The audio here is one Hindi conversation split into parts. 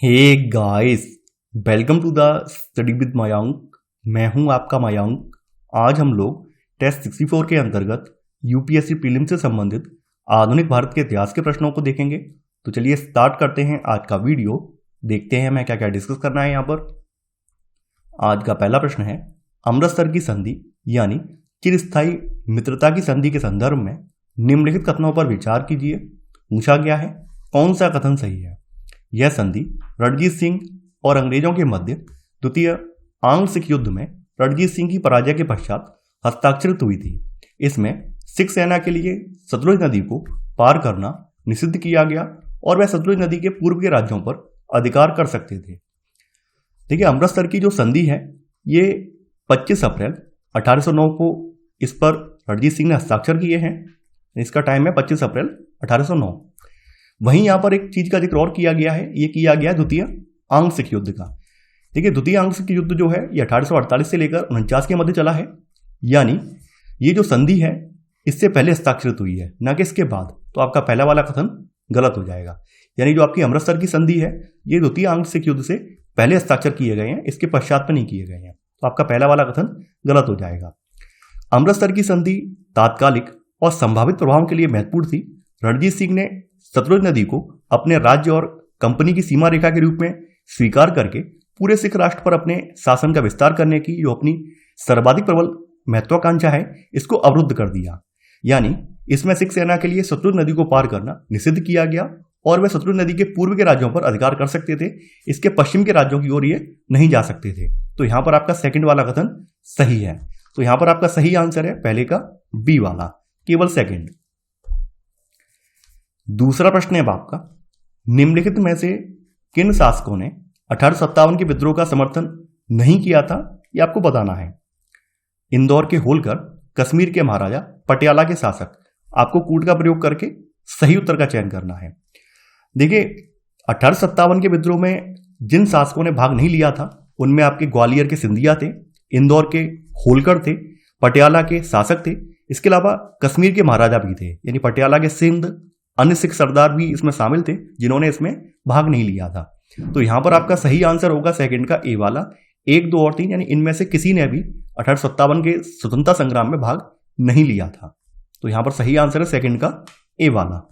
Hey guys, welcome to the study with Mayank. मैं हूं आपका मयंक। आज हम लोग टेस्ट 64 के अंतर्गत यूपीएससी प्रीलिम से संबंधित आधुनिक भारत के इतिहास के प्रश्नों को देखेंगे। तो चलिए स्टार्ट करते हैं आज का वीडियो। देखते हैं हमें क्या क्या डिस्कस करना है यहाँ पर। आज का पहला प्रश्न है, अमृतसर की संधि यानी चिरस्थायी मित्रता की संधि के संदर्भ में निम्नलिखित कथनों पर विचार कीजिए। पूछा गया है कौन सा कथन सही है। यह संधि रणजीत सिंह और अंग्रेजों के मध्य द्वितीय आंग्ल-सिख युद्ध में रणजीत सिंह की पराजय के पश्चात हस्ताक्षरित हुई थी। इसमें सिख सेना के लिए सतलुज नदी को पार करना निषिद्ध किया गया और वह सतलुज नदी के पूर्व के राज्यों पर अधिकार कर सकते थे। देखिए, अमृतसर की जो संधि है ये 25 अप्रैल 1809 को इस पर रणजीत सिंह ने हस्ताक्षर किए हैं। इसका टाइम है 25 अप्रैल 1809। वहीं यहाँ पर एक चीज का जिक्र और किया गया है, ये किया गया द्वितीय आंग्ल-सिख युद्ध का। देखिए, द्वितीय आंग्ल-सिख युद्ध जो है ये 1848 से लेकर 49 के मध्य चला है। यानी ये जो संधि है इससे पहले हस्ताक्षरित हुई है, ना कि इसके बाद। तो आपका पहला वाला कथन गलत हो जाएगा। यानी जो आपकी अमृतसर की संधि है ये द्वितीय आंग्ल-सिख युद्ध से पहले हस्ताक्षर किए गए हैं, इसके पश्चात में नहीं किए गए हैं। तो आपका पहला वाला कथन गलत हो जाएगा। अमृतसर की संधि तात्कालिक और संभावित प्रभाव के लिए महत्वपूर्ण थी। रणजीत सिंह ने सतलुज नदी को अपने राज्य और कंपनी की सीमा रेखा के रूप में स्वीकार करके पूरे सिख राष्ट्र पर अपने शासन का विस्तार करने की जो अपनी सर्वाधिक प्रबल महत्वाकांक्षा है इसको अवरुद्ध कर दिया। यानी इसमें सिख सेना के लिए सतलुज नदी को पार करना निषिद्ध किया गया और वे सतलुज नदी के पूर्व के राज्यों पर अधिकार कर सकते थे, इसके पश्चिम के राज्यों की ओर ये नहीं जा सकते थे। तो यहां पर आपका सेकंड वाला कथन सही है। तो यहां पर आपका सही आंसर है पहले का बी वाला, केवल सेकंड। दूसरा प्रश्न है आपका, निम्नलिखित में से किन शासकों ने 1857 के विद्रोह का समर्थन नहीं किया था, यह आपको बताना है। इंदौर के होलकर, कश्मीर के महाराजा, पटियाला के शासक। आपको कूट का प्रयोग करके सही उत्तर का चयन करना है। देखिए, 1857 के विद्रोह में जिन शासकों ने भाग नहीं लिया था उनमें आपके ग्वालियर के सिंधिया थे, इंदौर के होलकर थे, पटियाला के शासक थे, इसके अलावा कश्मीर के महाराजा भी थे। यानी पटियाला के सिंध, अन्य सिख सरदार भी इसमें शामिल थे जिन्होंने इसमें भाग नहीं लिया था। तो यहां पर आपका सही आंसर होगा सेकंड का ए वाला। 1, 2 और 3 यानी इनमें से किसी ने भी 1857 के स्वतंत्रता संग्राम में भाग नहीं लिया था। तो यहां पर सही आंसर है सेकंड का ए वाला।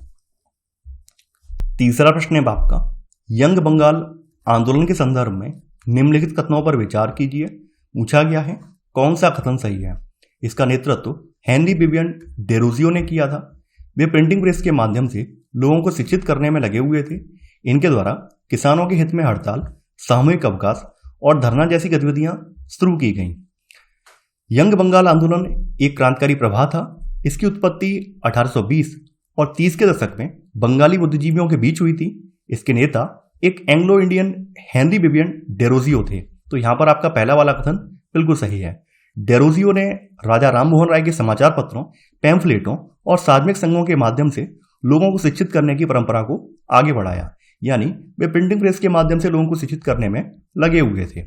तीसरा प्रश्न है आपका, यंग बंगाल आंदोलन के संदर्भ में निम्नलिखित कथनों पर विचार कीजिए। पूछा गया है कौन सा कथन सही है। इसका नेतृत्व हेनरी विवियन डेरोजियो ने किया था। वे प्रिंटिंग प्रेस के माध्यम से लोगों को शिक्षित करने में लगे हुए थे। इनके द्वारा किसानों के हित में हड़ताल, सामूहिक अवकाश और धरना जैसी गतिविधियां शुरू की गईं। यंग बंगाल आंदोलन एक क्रांतिकारी प्रवाह था। इसकी उत्पत्ति 1820 और 30 के दशक में बंगाली बुद्धिजीवियों के बीच हुई थी। इसके नेता एक Anglo Indian Henry Vivian Derozio थे। तो यहां पर आपका पहला वाला कथन बिल्कुल सही है। डेरोजियो ने राजा राम मोहन राय के समाचार पत्रों, पैम्फलेटों और सार्वजनिक संघों के माध्यम से लोगों को शिक्षित करने की परंपरा को आगे बढ़ाया। यानी वे प्रिंटिंग प्रेस के माध्यम से लोगों को शिक्षित करने में लगे हुए थे।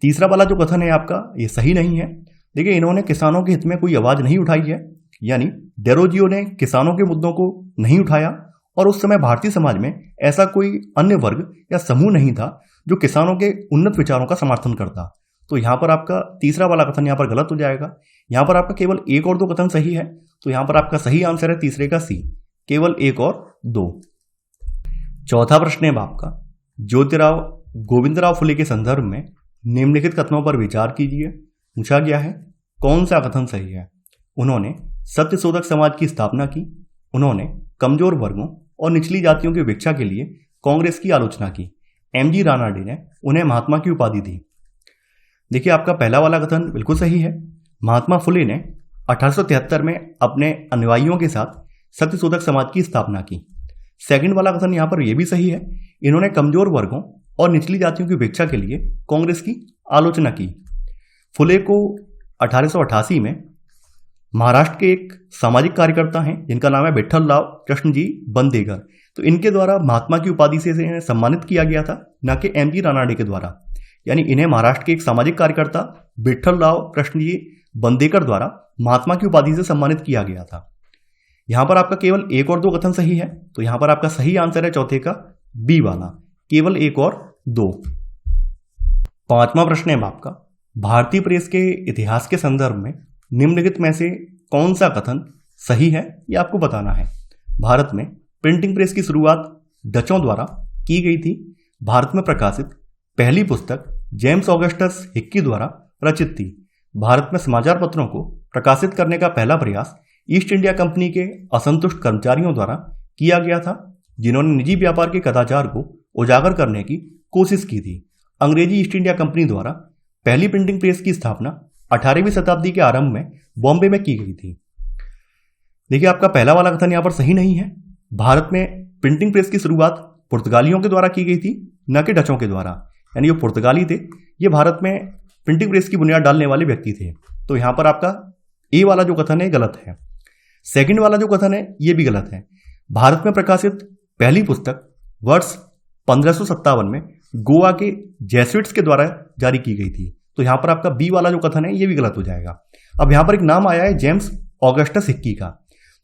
तीसरा वाला जो कथन है आपका ये सही नहीं है। देखिए, इन्होंने किसानों के हित में कोई आवाज नहीं उठाई है। यानी डेरोजियो ने किसानों के मुद्दों को नहीं उठाया और उस समय भारतीय समाज में ऐसा कोई अन्य वर्ग या समूह नहीं था जो किसानों के उन्नत विचारों का समर्थन करता। तो यहां पर आपका तीसरा वाला कथन यहां पर गलत हो जाएगा। यहां पर आपका केवल 1 और 2 कथन सही है। तो यहां पर आपका सही आंसर है तीसरे का सी, केवल 1 और 2। चौथा प्रश्न है आपका, ज्योतिराव गोविंदराव फुले के संदर्भ में निम्नलिखित कथनों पर विचार कीजिए। पूछा गया है कौन सा कथन सही है। उन्होंने सत्यशोधक समाज की स्थापना की। उन्होंने कमजोर वर्गों और निचली जातियों की उपेक्षा के लिए कांग्रेस की आलोचना की। एमजी रानाडे ने उन्हें महात्मा की उपाधि दी। देखिए, आपका पहला वाला कथन बिल्कुल सही है। महात्मा फुले ने 1873 में अपने अनुयायियों के साथ सत्यशोधक समाज की स्थापना की। सेकंड वाला कथन यहां पर यह भी सही है। इन्होंने कमजोर वर्गों और निचली जातियों की उपेक्षा के लिए कांग्रेस की आलोचना की। फुले को 1888 में महाराष्ट्र के एक सामाजिक कार्यकर्ता हैं जिनका नाम है विठ्ठलराव कृष्णजी बंदेगर, तो इनके द्वारा महात्मा की उपाधि से इन्हें सम्मानित किया गया था, न कि एमजी रानाडे के द्वारा। यानी इन्हें महाराष्ट्र के एक सामाजिक कार्यकर्ता विठ्ठलराव कृष्णजी बंदेकर द्वारा महात्मा की उपाधि से सम्मानित किया गया था। यहां पर आपका केवल 1 और 2 कथन सही है। तो यहां पर आपका सही आंसर है चौथे का बी वाला, केवल एक और दो। पांचवा प्रश्न है आपका, भारतीय प्रेस के इतिहास के संदर्भ में निम्नलिखित में से कौन सा कथन सही है, यह आपको बताना है। भारत में प्रिंटिंग प्रेस की शुरुआत डचों द्वारा की गई थी। भारत में प्रकाशित पहली पुस्तक जेम्स ऑगस्टस हिक्की द्वारा रचित थी। भारत में समाचार पत्रों को प्रकाशित करने का पहला प्रयास ईस्ट इंडिया कंपनी के असंतुष्ट कर्मचारियों द्वारा किया गया था, जिन्होंने निजी व्यापार के कदाचार को उजागर करने की कोशिश की थी। अंग्रेजी ईस्ट इंडिया कंपनी द्वारा पहली प्रिंटिंग प्रेस की स्थापना 18वीं शताब्दी के आरंभ में बॉम्बे में की गई थी। देखिए, आपका पहला वाला कथन यहां पर सही नहीं है। भारत में प्रिंटिंग प्रेस की शुरुआत पुर्तगालियों के द्वारा की गई थी, न कि डचों के द्वारा। यानी जो पुर्तगाली थे, ये भारत में प्रिंटिंग प्रेस की बुनियाद डालने वाले व्यक्ति थे। तो यहां पर आपका ए वाला जो कथन है गलत है। सेकंड वाला जो कथन है ये भी गलत है। भारत में प्रकाशित पहली पुस्तक वर्ष 1557 में गोवा के जेसुइट्स के द्वारा जारी की गई थी। तो यहां पर आपका बी वाला जो कथन है ये भी गलत हो जाएगा। अब यहां पर एक नाम आया है जेम्स ऑगस्टस हिक्की का।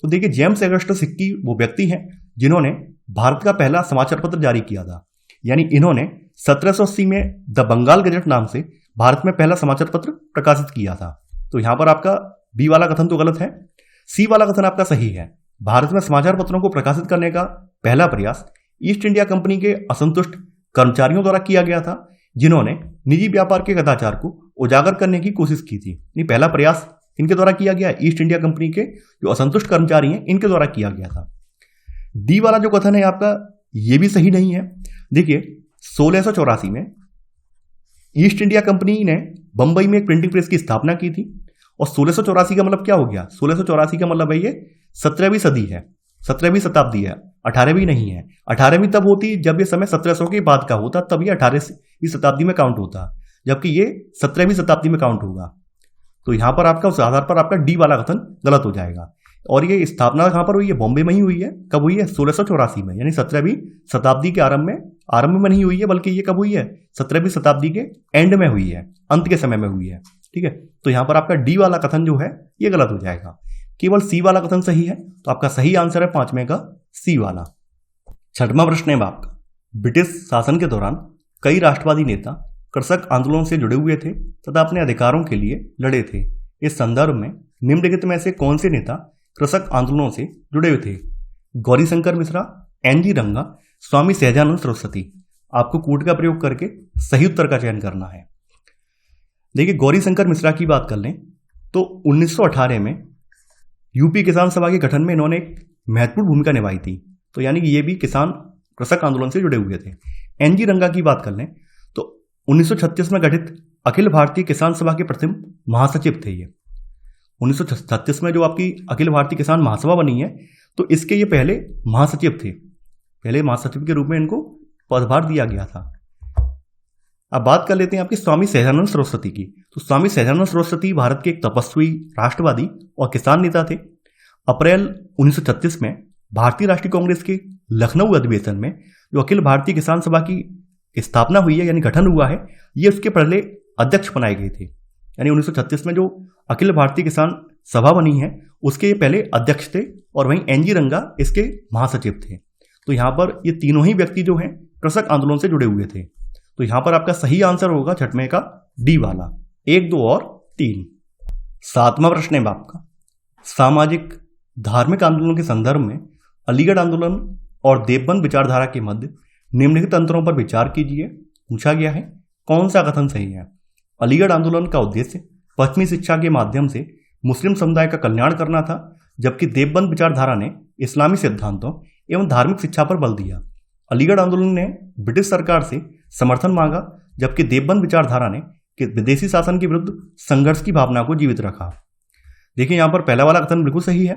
तो देखिए, जेम्स ऑगस्टस हिक्की वो व्यक्ति हैं जिन्होंने भारत का पहला समाचार पत्र जारी किया था। यानी इन्होंने 1780 में द बंगाल गजट नाम से भारत में पहला समाचार पत्र प्रकाशित किया था। तो यहां पर आपका बी वाला कथन तो गलत है। सी वाला कथन आपका सही है। भारत में समाचार पत्रों को प्रकाशित करने का पहला प्रयास ईस्ट इंडिया कंपनी के असंतुष्ट कर्मचारियों द्वारा किया गया था, जिन्होंने निजी व्यापार के कदाचार को उजागर करने की कोशिश की थी। ये पहला प्रयास इनके द्वारा किया गया, ईस्ट इंडिया कंपनी के जो असंतुष्ट कर्मचारी हैं इनके द्वारा किया गया था। डी वाला जो कथन है आपका ये भी सही नहीं है। देखिए, 1684 में ईस्ट इंडिया कंपनी ने बंबई में एक प्रिंटिंग प्रेस की स्थापना की थी। और 1684 का मतलब क्या हो गया? 1684 का मतलब है ये 17वीं सदी है, 17वीं शताब्दी है, 18वीं नहीं है। 18वीं तब होती जब ये समय 1700 के बाद का होता, तब ये 18वीं शताब्दी में काउंट होता, जबकि ये 17वीं शताब्दी में काउंट होगा। तो यहां पर आपका उस आधार पर आपका डी वाला कथन गलत हो जाएगा। और ये स्थापना कहां पर हुई है? बॉम्बे में ही हुई है। कब हुई है? 1684 में, यानी 17वीं शताब्दी के आरंभ में नहीं हुई है, बल्कि ये कब हुई है? 17वीं शताब्दी के एंड में हुई है, अंत के समय में हुई है। ठीक है, तो यहां पर आपका डी वाला कथन जो है ये गलत हो जाएगा। केवल सी वाला कथन सही है। तो आपका सही आंसर है पांचवें का सी वाला। छठवां प्रश्न है आपका, ब्रिटिश शासन के दौरान कई राष्ट्रवादी नेता कृषक आंदोलन से जुड़े हुए थे तथा अपने अधिकारों के लिए लड़े थे। इस संदर्भ में निम्नलिखित में से कौन से नेता कृषक आंदोलनों से जुड़े हुए थे? गौरीशंकर मिश्रा, एनजी रंगा, स्वामी सहजानंद सरस्वती। आपको कोड का प्रयोग करके सही उत्तर का चयन करना है। देखिए, गौरीशंकर मिश्रा की बात कर लें तो 1918 में यूपी किसान सभा के गठन में इन्होंने एक महत्वपूर्ण भूमिका निभाई थी। तो यानी कि ये भी किसान कृषक आंदोलन से जुड़े हुए थे। एनजी रंगा की बात कर लें तो 1936 में गठित अखिल भारतीय किसान सभा के प्रथम महासचिव थे। ये 1936 में जो आपकी अखिल भारतीय किसान महासभा बनी है, तो इसके ये पहले महासचिव थे। पहले महासचिव के रूप में इनको पदभार दिया गया था। अब बात कर लेते हैं आपके स्वामी सहजानंद सरस्वती की। तो स्वामी सहजानंद सरस्वती भारत के एक तपस्वी, राष्ट्रवादी और किसान नेता थे। अप्रैल 1936 में भारतीय राष्ट्रीय कांग्रेस के लखनऊ अधिवेशन में जो अखिल भारतीय किसान सभा की स्थापना हुई है, यानी गठन हुआ है, ये उसके पहले अध्यक्ष बनाए गए थे। यानी 1936 में जो अखिल भारतीय किसान सभा बनी है उसके ये पहले अध्यक्ष थे, और वहीं एनजी रंगा इसके महासचिव थे। तो यहां पर ये तीनों ही व्यक्ति जो हैं कृषक आंदोलन से जुड़े हुए थे। तो यहां पर आपका सही आंसर होगा छठवें का डी वाला, 1, 2 और 3। सातवां प्रश्न है आपका, सामाजिक धार्मिक आंदोलन के संदर्भ में अलीगढ़ आंदोलन और देवबंद विचारधारा के मध्य निम्नलिखित अंतरों पर विचार कीजिए। पूछा गया है कौन सा कथन सही है? अलीगढ़ आंदोलन का उद्देश्य पश्चिमी शिक्षा के माध्यम से मुस्लिम समुदाय का कल्याण करना था, जबकि देवबंद विचारधारा ने इस्लामी सिद्धांतों एवं धार्मिक शिक्षा पर बल दिया। अलीगढ़ आंदोलन ने ब्रिटिश सरकार से समर्थन मांगा, जबकि देवबंद विचारधारा ने विदेशी शासन के विरुद्ध संघर्ष की भावना को जीवित रखा। देखिए, यहां पर पहला वाला कथन बिल्कुल सही है।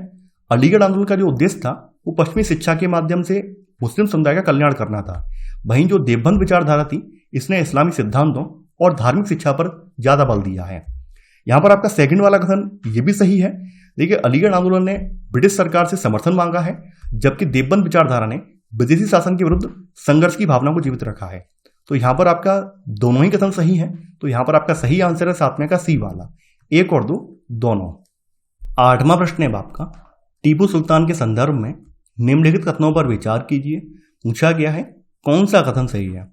अलीगढ़ आंदोलन का जो उद्देश्य था वो पश्चिमी शिक्षा के माध्यम से मुस्लिम समुदाय का कल्याण करना था। वहीं जो देवबंद विचारधारा थी इसने इस्लामी सिद्धांतों और धार्मिक शिक्षा पर ज्यादा बल दिया है। यहां पर आपका सेकंड वाला कथन ये भी सही है। देखिए, अलीगढ़ आंदोलन ने ब्रिटिश सरकार से समर्थन मांगा है, जबकि देवबंद विचारधारा ने विदेशी शासन के विरुद्ध संघर्ष की भावना को जीवित रखा है। तो यहां पर आपका दोनों ही कथन सही है। तो यहां पर आपका सही आंसर है सातवें का सी वाला, 1 और 2 दोनों। आठवां प्रश्न है आपका, टीपू सुल्तान के संदर्भ में निम्नलिखित कथनों पर विचार कीजिए। पूछा गया है कौन सा कथन सही है?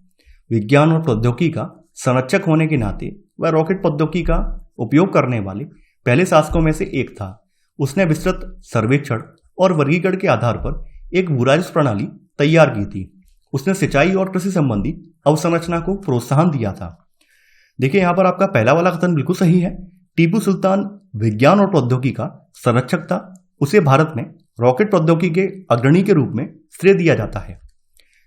विज्ञान और प्रौद्योगिकी का संरक्षक होने के नाते वह रॉकेट प्रौद्योगिकी का उपयोग करने वाले पहले शासकों में से एक था। उसने विस्तृत सर्वेक्षण और वर्गीकरण के आधार पर एक भूराजस्व प्रणाली तैयार की थी। उसने सिंचाई और कृषि संबंधी अवसंरचना को प्रोत्साहन दिया था। देखिए यहाँ पर आपका पहला वाला कथन बिल्कुल सही है। टीपू सुल्तान विज्ञान और प्रौद्योगिकी का संरक्षक था। उसे भारत में रॉकेट प्रौद्योगिकी के अग्रणी के रूप में श्रेय दिया जाता है।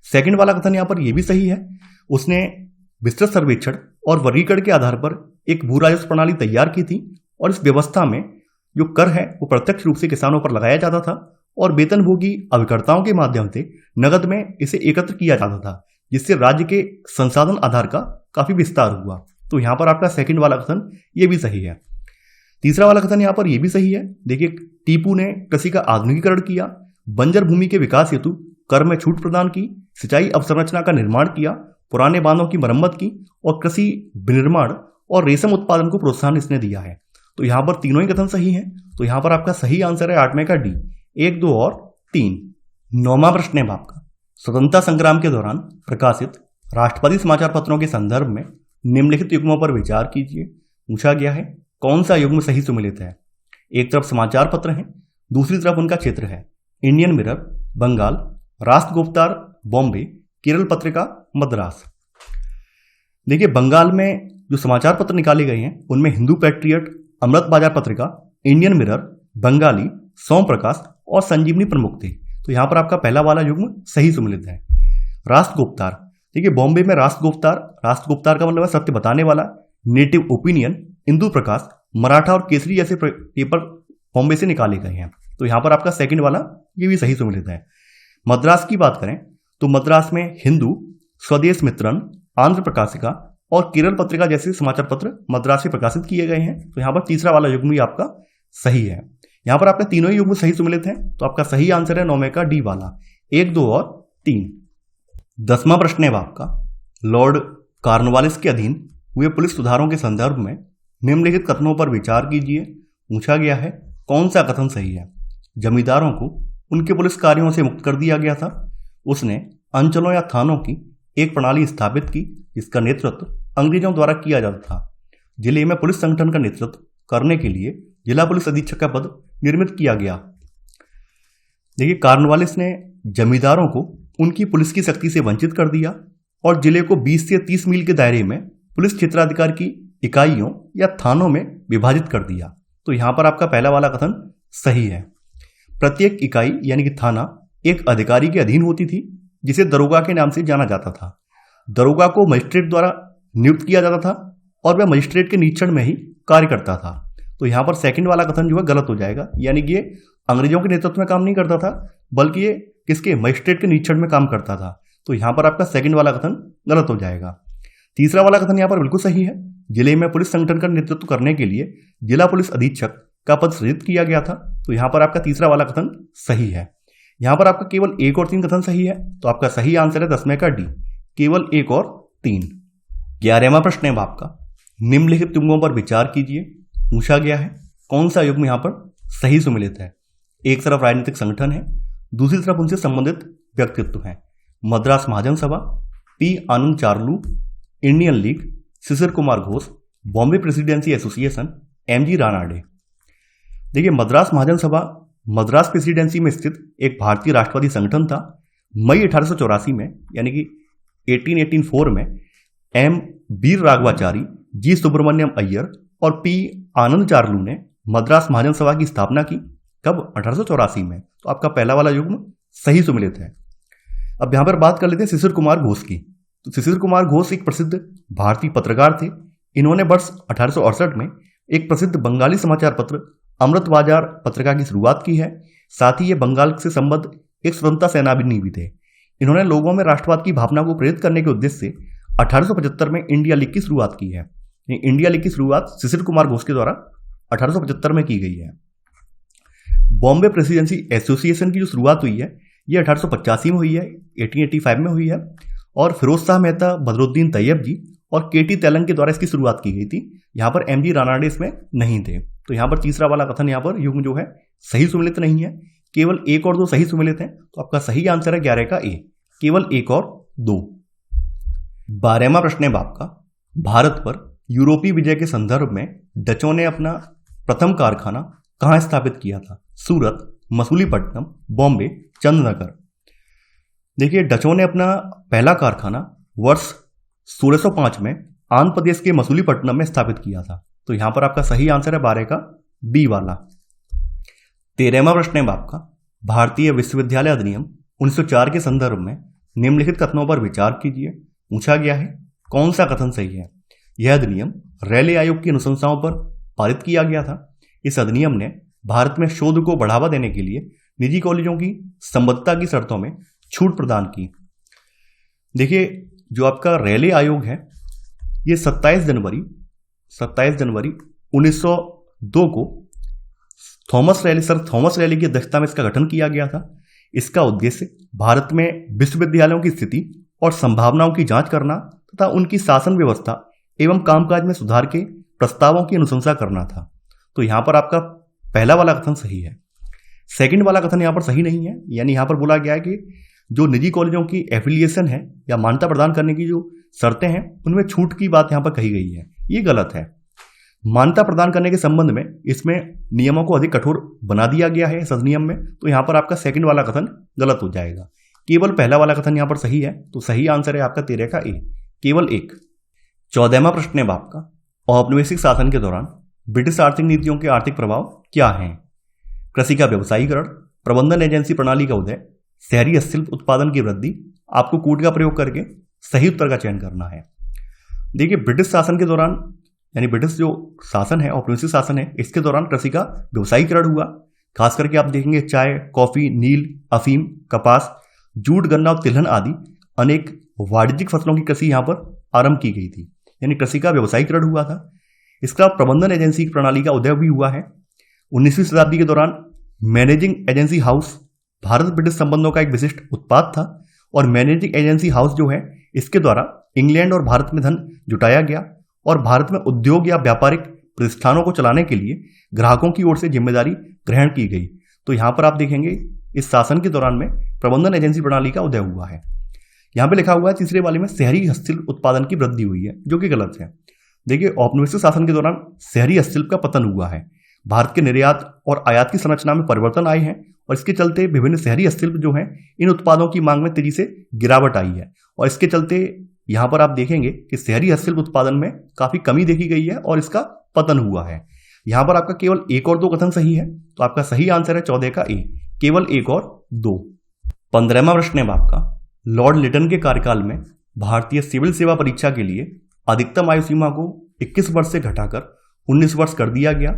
सेकंड वाला कथन यहाँ पर यह भी सही है। उसने विस्तृत सर्वेक्षण और वर्गीकरण के आधार पर एक भू राजस्व प्रणाली तैयार की थी और इस व्यवस्था में जो कर है वो प्रत्यक्ष रूप से किसानों पर लगाया जाता था और वेतनभोगी अभिकर्ताओं के माध्यम से नगद में इसे एकत्र किया जाता था, जिससे राज्य के संसाधन आधार का काफी विस्तार हुआ। तो यहाँ पर आपका सेकंड वाला कथन ये भी सही है। तीसरा वाला कथन यहाँ पर यह भी सही है। देखिए, टीपू ने कृषि का आधुनिकीकरण किया, बंजर भूमि के विकास हेतु कर में छूट प्रदान की, सिंचाई अवसंरचना का निर्माण किया, पुराने बांधों की मरम्मत की और कृषि विनिर्माण और रेशम उत्पादन को प्रोत्साहन इसने दिया है। तो यहाँ पर तीनों ही कथन सही हैं। तो यहाँ पर आपका सही आंसर है 8वें का डी, 1, 2 और 3। 9वां प्रश्न है आपका, स्वतंत्रता संग्राम के दौरान प्रकाशित राष्ट्रपति समाचार पत्रों के संदर्भ में निम्नलिखित युग्मों पर विचार कीजिए। पूछा गया है कौन सा युग्म सही सुमेलित है। एक तरफ समाचार पत्र है, दूसरी तरफ उनका क्षेत्र है। इंडियन मिरर बंगाल, राष्ट्र गुप्तार बॉम्बे, केरल पत्रिका मद्रास। देखिए, बंगाल में जो समाचार पत्र निकाले गए हैं उनमें हिंदू पैट्रियट, अमृत बाजार पत्रिका, इंडियन मिरर, बंगाली, सोम प्रकाश और संजीवनी प्रमुख थे। तो यहां पर आपका पहला वाला युग्म सही सुमेलित है। राष्ट्र गुप्तार, देखिए बॉम्बे में राष्ट्र गुप्तार का मतलब है सत्य बताने वाला। नेटिव ओपिनियन, इंदु प्रकाश, मराठा और केसरी जैसे पेपर बॉम्बे से निकाले गए हैं। तो यहां पर आपका सेकंड वाला ये भी सही सुमेलित है। मद्रास की बात करें तो मद्रास में हिंदू, स्वदेश मित्रन, आंध्र प्रकाशिका और केरल पत्रिका जैसे समाचार पत्र मद्रास से प्रकाशित किए गए हैं। तो यहाँ पर तीसरा वाला युग्म भी आपका सही है। यहाँ पर आपके तीनों ही युग्म सही सुमेलित हैं। तो आपका सही आंसर है 9वें का डी वाला, 1, 2 और 3। 10वां प्रश्न है आपका, लॉर्ड कॉर्नवालिस के अधीन हुए पुलिस सुधारों के संदर्भ में निम्नलिखित कथनों पर विचार कीजिए। पूछा गया है कौन सा कथन सही है। जमींदारों को उनके पुलिस कार्यों से मुक्त कर दिया गया था। उसने अंचलों या थानों की एक प्रणाली स्थापित की जिसका नेतृत्व अंग्रेजों द्वारा किया जाता था। जिले में पुलिस संगठन का नेतृत्व करने के लिए जिला पुलिस अधीक्षक का पद निर्मित किया गया। देखिए, कॉर्नवालिस ने जमींदारों को उनकी पुलिस की शक्ति से वंचित कर दिया और जिले को 20 से 30 मील के दायरे में पुलिस क्षेत्राधिकार की इकाइयों या थानों में विभाजित कर दिया। तो यहां पर आपका पहला वाला कथन सही है। प्रत्येक इकाई यानी कि थाना एक अधिकारी के अधीन होती थी जिसे दरोगा के नाम से जाना जाता था। दरोगा को मजिस्ट्रेट द्वारा नियुक्त किया जाता था और वह मजिस्ट्रेट के निरीक्षण में ही कार्य करता था। तो यहाँ पर सेकंड वाला कथन जो है गलत हो जाएगा, यानी कि ये अंग्रेजों के नेतृत्व में काम नहीं करता था बल्कि ये किसके, मजिस्ट्रेट के निरीक्षण में काम करता था। तो यहाँ पर आपका सेकंड वाला कथन गलत हो जाएगा। तीसरा वाला कथन यहाँ पर बिल्कुल सही है। जिले में पुलिस संगठन का नेतृत्व करने के लिए जिला पुलिस अधीक्षक का पद सृजित किया गया था। तो यहाँ पर आपका तीसरा वाला कथन सही है। यहाँ पर आपका केवल 1 और 3 कथन सही है। तो आपका सही आंसर है 10वें का डी, केवल 1 और 3। 11वां प्रश्न है आपका, निम्नलिखित युग्मों पर विचार कीजिए। पूछा गया है कौन सा युग्म यहाँ पर सही सुमेलित है। एक तरफ राजनीतिक संगठन है, दूसरी तरफ उनसे संबंधित व्यक्तित्व है। Madras Mahajan Sabha, P Ananda Charlu, Indian league, Shishir Kumar Ghosh, Bombay presidency association, MG Ranade. देखिए, मद्रास महाजन सभा मद्रास प्रेसिडेंसी में स्थित एक भारतीय राष्ट्रवादी संगठन था। मई 1884 में यानी कि 1884 में एम वीर राघवाचारी, जी सुब्रमण्यम अय्यर और पी आनंद चार्लू ने मद्रास महाजन सभा की स्थापना की। कब? 1884 में। तो आपका पहला वाला युग्म सही सुमेलित है। अब यहां पर बात कर लेते हैं शिशिर कुमार घोष की। तो शिशिर कुमार घोष एक प्रसिद्ध भारतीय पत्रकार थे। इन्होंने वर्ष 1868 में एक प्रसिद्ध बंगाली समाचार पत्र अमृत बाजार पत्रिका की शुरुआत की है। साथ ही ये बंगाल से संबद्ध एक स्वतंत्रता सेनानी भी थे। इन्होंने लोगों में राष्ट्रवाद की भावना को प्रेरित करने के उद्देश्य से 1875 में इंडिया लीग की शुरुआत की है। इंडिया लीग की शुरुआत शिशिर कुमार घोष के द्वारा 1875 में की गई है। बॉम्बे प्रेसिडेंसी एसोसिएशन की जो शुरुआत हुई है ये 1885 में हुई है, 1885 में हुई है और फिरोज शाह मेहता, बदरुद्दीन तैयब जी और केटी तेलंग के द्वारा इसकी शुरुआत की गई थी। यहाँ पर एमजी रानाडे इसमें नहीं थे। तो यहाँ पर तीसरा वाला कथन यहाँ पर युग्म जो है सही सुमेलित नहीं है। केवल 1 और 2 सही सुमेलित हैं। तो आपका सही आंसर है 11 का ए, केवल 1 और 2। 12वां प्रश्न है आपका, भारत पर यूरोपीय विजय के संदर्भ में डचों ने अपना प्रथम कारखाना कहां स्थापित किया था? सूरत, मसूलीपट्टनम, बॉम्बे, चंद्रनगर। देखिए, डचों ने अपना पहला कारखाना वर्ष 1605 में आंध्र प्रदेश के मसूलीपट्टनम में स्थापित किया था। तो यहां पर आपका सही आंसर है 12 का बी वाला। 13वां प्रश्न है आपका, भारतीय विश्वविद्यालय अधिनियम 1904 के संदर्भ में निम्नलिखित कथनों पर विचार कीजिए। पूछा गया है कौन सा कथन सही है? यह अधिनियम रैले आयोग की अनुशंसाओं पर पारित किया गया था। इस अधिनियम ने भारत में शोध को बढ़ावा देने के लिए निजी कॉलेजों की संबद्धता की शर्तों में छूट प्रदान की। देखिए, जो आपका रैले आयोग है ये 27 जनवरी 1902 को सर थॉमस रैले की अध्यक्षता में इसका गठन किया गया था। इसका उद्देश्य भारत में विश्वविद्यालयों की स्थिति और संभावनाओं की जांच करना तथा उनकी शासन व्यवस्था एवं कामकाज में सुधार के प्रस्तावों की अनुशंसा करना था। तो यहां पर आपका पहला वाला कथन सही है। सेकंड वाला कथन यहां पर सही नहीं है, यानी यहां पर बोला गया है कि जो निजी कॉलेजों की एफिलिएशन है या मान्यता प्रदान करने की जो शर्तें हैं उनमें छूट की बात यहां पर कही गई है। ये गलत है। मान्यता प्रदान करने के संबंध में इसमें नियमों को अधिक कठोर बना दिया गया है इस अधिनियम में। तो यहां पर आपका सेकंड वाला कथन गलत हो जाएगा। केवल पहला वाला कथन यहां पर सही है। तो सही आंसर है आपका 13 का ए, केवल 1। 14वां प्रश्न है आपका, औपनिवेशिक शासन के दौरान ब्रिटिश आर्थिक नीतियों के आर्थिक प्रभाव क्या हैं? कृषि का व्यवसायीकरण, प्रबंधन एजेंसी प्रणाली का उदय, शहरी हस्तशिल्प उत्पादन की वृद्धि। आपको कूट का प्रयोग करके सही उत्तर का चयन करना है। देखिए, ब्रिटिश शासन के दौरान, यानी ब्रिटिश जो शासन है, औपनिवेशिक शासन है, इसके दौरान कृषि का व्यवसायीकरण हुआ। खास करके आप देखेंगे चाय, कॉफी, नील, अफीम, कपास, जूट, गन्ना और तिलहन आदि अनेक वाणिज्यिक फसलों की कृषि यहां पर आरंभ की गई थी, यानी कृषि का व्यवसायीकरण हुआ था। इसका प्रबंधन एजेंसी प्रणाली का उदय भी हुआ है। 19वीं शताब्दी के दौरान managing agency house Bharat British संबंधों का एक विशिष्ट उत्पाद था और मैनेजिंग एजेंसी हाउस जो है इसके द्वारा इंग्लैंड और भारत में धन जुटाया गया और भारत में उद्योग या व्यापारिक प्रतिष्ठानों को चलाने के लिए ग्राहकों की ओर से जिम्मेदारी ग्रहण की गई। तो यहां पर आप देखेंगे इस शासन के दौरान में प्रबंधन एजेंसी प्रणाली का उदय हुआ है। यहां पे लिखा हुआ है तीसरे वाले में शहरी हस्तशिल्प उत्पादन की वृद्धि हुई है, जो कि गलत है। देखिए, औपनिवेशिक शासन के दौरान शहरी हस्तशिल्प का पतन हुआ है। भारत के निर्यात और आयात की संरचना में परिवर्तन आए हैं और इसके चलते विभिन्न शहरी हस्तशिल्प जो हैं इन उत्पादों की मांग में तेजी से गिरावट आई है और इसके चलते यहां पर आप देखेंगे कि शहरी हस्तशिल्प उत्पादन में काफी कमी देखी गई है और इसका पतन हुआ है। यहां पर आपका केवल 1 और 2 कथन सही है। तो आपका सही आंसर है 14 का ए, केवल 1 और 2। 15वां प्रश्न है आपका, लॉर्ड लिटन के कार्यकाल में भारतीय सिविल सेवा परीक्षा के लिए अधिकतम आयु सीमा को 21 वर्ष से घटाकर 19 वर्ष कर दिया गया।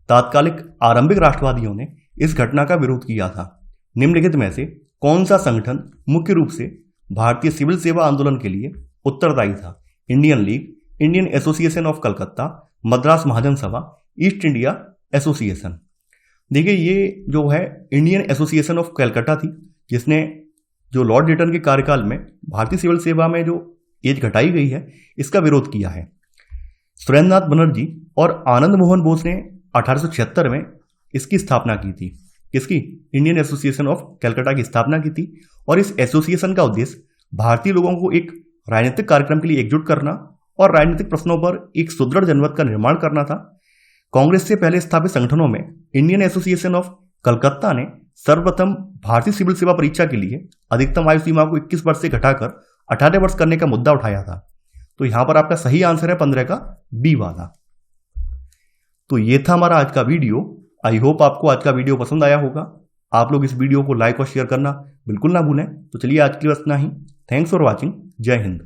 तात्कालिक आरंभिक राष्ट्रवादियों ने इस घटना का विरोध किया था। निम्नलिखित में से कौन सा संगठन मुख्य रूप से भारतीय सिविल सेवा आंदोलन के लिए उत्तरदायी था? Indian league, Indian association of Calcutta, Madras Mahajan Sabha, East India association. देखिए, ये जो है इंडियन एसोसिएशन ऑफ कलकत्ता थी, जिसने जो लॉर्ड लिटन के कार्यकाल में भारतीय सिविल सेवा में जो एज घटाई गई है इसका विरोध किया है। सुरेंद्रनाथ बनर्जी और आनंद मोहन बोस ने 1876 में इसकी स्थापना की थी। किसकी? इंडियन एसोसिएशन ऑफ कलकत्ता की स्थापना की थी और इस एसोसिएशन का उद्देश्य भारतीय लोगों को एक राजनीतिक कार्यक्रम के लिए एकजुट करना और राजनीतिक प्रश्नों पर एक सुदृढ़ जनमत का निर्माण करना था। कांग्रेस से पहले स्थापित संगठनों में इंडियन एसोसिएशन ऑफ कलकत्ता ने सर्वप्रथम भारतीय सिविल सेवा परीक्षा के लिए अधिकतम आयु सीमा को 21 वर्ष से घटाकर 18 वर्ष करने का मुद्दा उठाया था। तो यहां पर आपका सही आंसर है 15 का बी वाला। तो ये था हमारा आज का वीडियो। आई होप आपको आज का वीडियो पसंद आया होगा। आप लोग इस वीडियो को लाइक और शेयर करना बिल्कुल ना भूलें। तो चलिए आज के लिए बस इतना ही। Thanks for watching. जय हिंद।